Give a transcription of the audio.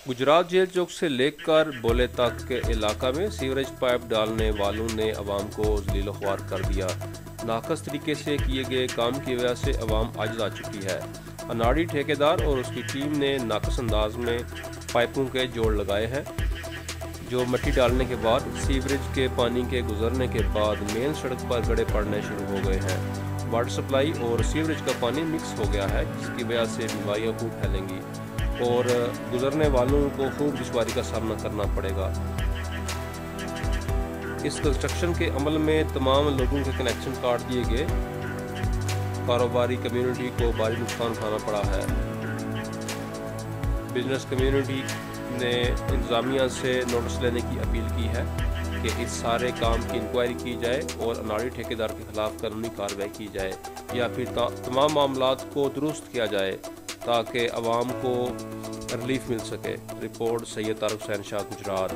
Gujarat jail चौक से लेकर बोले तक के इलाका में सीवरेज पाइप डालने वालों ने अवाम को जलील ख्वार कर दिया। नाकस तरीके से किए गए काम की वजह से अवाम आजिज़ आ चुकी है। अनाड़ी ठेकेदार और उसकी टीम ने नाकस अंदाज में पाइपों के जोड़ लगाए हैं, जो मिट्टी डालने के बाद सीवरेज के पानी के गुजरने के बाद मेन सड़क पर गड्ढे पड़ने शुरू हो गए हैं। वाटर सप्लाई और सीवरेज का पानी मिक्स हो गया है, जिसकी वजह से बीमारियाँ खूब फैलेंगी और गुजरने वालों को खूब दुश्वारी का सामना करना पड़ेगा। इस कंस्ट्रक्शन के अमल में तमाम लोगों के कनेक्शन काट दिए गए। कारोबारी कम्युनिटी को भारी नुकसान उठाना पड़ा है। बिजनेस कम्युनिटी ने इंतज़ामिया से नोटिस लेने की अपील की है कि इस सारे काम की इंक्वायरी की जाए और अनाड़ी ठेकेदार के खिलाफ कानूनी कार्रवाई की जाए या फिर तमाम मामलात को दुरुस्त किया जाए ताकि अवाम को रिलीफ मिल सके। रिपोर्ट सैयद तारिक हुसैन शाह, गुजरात।